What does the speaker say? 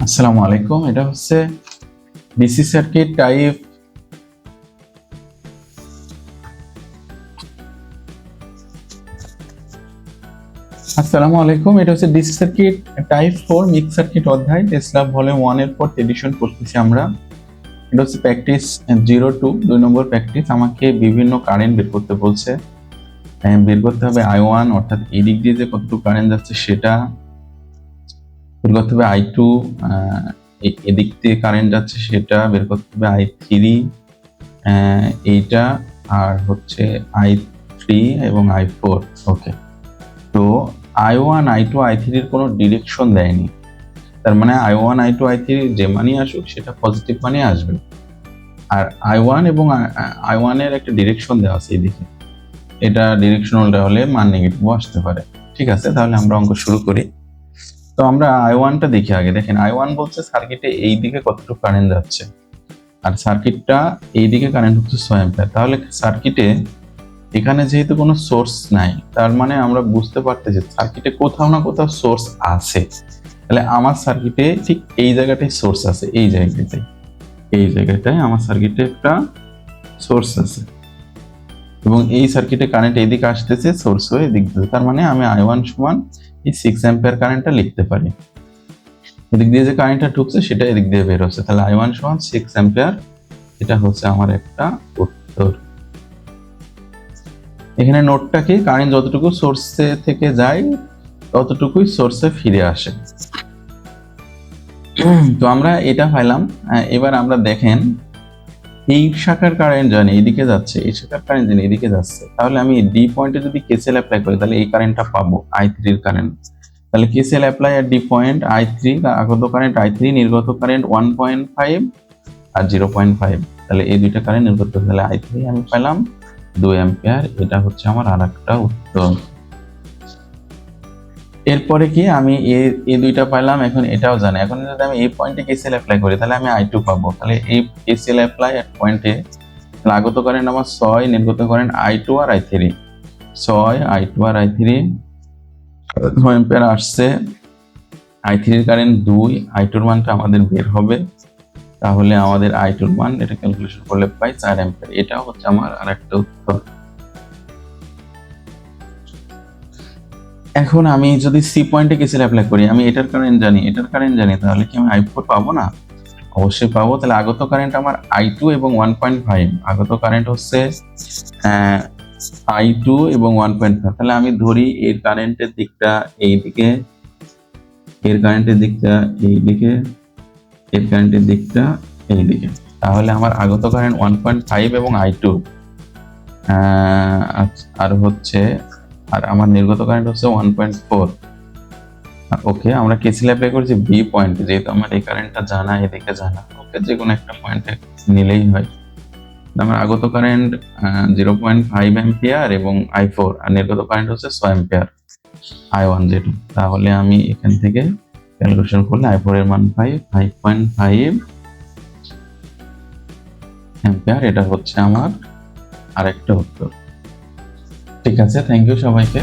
আসসালামু আলাইকুম। এটা হচ্ছে ডিসি সার্কিট টাইপ আসসালামু আলাইকুম। এটা হচ্ছে DC circuit type 4 mix circuit অধ্যায় টেসলা ভলিউম 1 এর 4th এডিশন পড়তেছি আমরা। এটা হচ্ছে প্র্যাকটিস 02 2 নম্বর প্র্যাকটিস। আমাকে বিভিন্ন কারেন্ট বের করতে বলছে। বের করতে হবে I1 অর্থাৎ এই দিক দিয়ে যে কতটুকু কারেন্ট যাচ্ছে সেটা বের করতে হবে। I2 এদিক দিয়ে কারেন্ট যাচ্ছে সেটা বের করতে হবে। I3 এইটা, আর হচ্ছে I3 এবং I4। ওকে, তো I1 I2 I3 এর কোনো ডিরেকশন দেয়নি, তার মানে I1 I2 I3 যে মানই আসুক সেটা পজিটিভ মানে আসবে। আর I1 এবং I1 এর একটা ডিরেকশন দেওয়া আছে এইদিকে, এটা ডিরেকশন উল্টা হলে মান নেগেটিভ আসতে পারে। ঠিক আছে, তাহলে আমরা অঙ্ক শুরু করি। তো আমরা I1টা দেখি আগে। দেখেন I1 বলছে সার্কিটে এই দিকে কতটুকু কারেন্ট যাচ্ছে, আর সার্কিটটা এইদিকে কারেন্ট হচ্ছে 6 অ্যাম্পিয়ার। তাহলে সার্কিটে এখানে যেহেতু কোনো সোর্স নাই, তার মানে আমরা বুঝতে পারতেছি সার্কিটে কোথাও না কোথাও সোর্স আছে। তাহলে আমার সার্কিটে ঠিক এই জায়গাটায় সোর্স আছে, এই জায়গাটায় আমার সার্কিটে একটা সোর্স আছে, এবং এই সার্কিটে কারেন্ট এইদিকে আসতেছে, সোর্স হয়ে এদিক দিয়ে। তার মানে আমি I1 সমান এই 6 অ্যাম্পিয়ার কারেন্টটা লিখতে পারি। এদিক দিয়ে যে কারেন্টটা ঢুকছে সেটা এদিক দিয়ে বের হচ্ছে, তাহলে I1 সমান 6 অ্যাম্পিয়ার। এটা হচ্ছে আমার একটা উত্তর। এখানে নোটটা কি, কারেন্ট যতটুকু সোর্সে থেকে যায় ততটুকুই সোর্সে ফিরে আসে। তো আমরা এটা পাইলাম। এবার আমরা দেখেন এই শাখার কারেন্ট জানি এইদিকে যাচ্ছে, এই শাখার কারেন্ট জানি এইদিকে যাচ্ছে, তাহলে আমি ডি পয়েন্টে যদি কেসিএল অ্যাপ্লাই করি তাহলে এই কারেন্টটা পাবো, I3 এর কারেন্ট। তাহলে কেসিএল অ্যাপ্লাই আর ডি পয়েন্ট I3, আগত কারেন্ট I3, নির্গত কারেন্ট 1.5 আর 0.5, তাহলে এই দুইটা কারেন্ট নির্গত, তাহলে I3 আমি পেলাম 2 অ্যাম্পিয়ার। এটা হচ্ছে আমার আরেকটা উত্তর। এরপরে কি, আমি এই দুইটা পাইলাম, এখন এটাও জানি। এখন যদি আমি এই পয়েন্টে কেসিএল অ্যাপ্লাই করি তাহলে আমি I2 পাবো। তাহলে এই কেসিএল অ্যাপ্লাই এট পয়েন্টে আগত কারেন্ট আমার 6, নির্গত কারেন্ট I2 আর I3, 6 I2 আর I3, 6 অ্যাম্পিয়ার আসছে। I3 এর কারেন্ট 2, I2 এর মানটা আমাদের বের হবে। তাহলে আমাদের I2 এর মান এটা ক্যালকুলেশন করলে পাই 4 অ্যাম্পিয়ার। এটাও হচ্ছে আমার আরেকটা উত্তর। এখন আমি যদি সি পয়েন্টে কেসিএল অ্যাপ্লাই করি, আমি এটার কারেন্ট জানি, তাহলে কি আমি I4 পাবো না? অবশ্যই পাবো। তাহলে আগত কারেন্ট আমার I2 এবং 1.5, আগত কারেন্ট হচ্ছে I2 এবং 1.5। তাহলে আমি ধরি এর কারেন্টের দিকটা এইদিকে, এর কারেন্টের দিকটা এইদিকে, এর কারেন্টের দিকটা এইদিকে। তাহলে আমার আগত কারেন্ট 1.5 এবং I2, আর হচ্ছে, আর আমার নির্গত কারেন্ট হচ্ছে 1.4। ওকে, আমরা কেসিএল অ্যাপ্লাই করেছি বি পয়েন্টে, যেহেতু আমার এই কারেন্টটা জানা, এদিকে জানা। ওকে, যে কোনো একটা পয়েন্টে নিলেই হয়। আমার আগত কারেন্ট 0.5 অ্যাম্পিয়ার এবং I4, আর নির্গত কারেন্ট হচ্ছে 6 অ্যাম্পিয়ার I1 যেটা। তাহলে আমি এখান থেকে ক্যালকুলেশন করলে I4 এর মান পাই 5.5 অ্যাম্পিয়ার। এটা হচ্ছে আমার আরেকটা উত্তর। ঠিক আছে, থ্যাংক ইউ সবাইকে।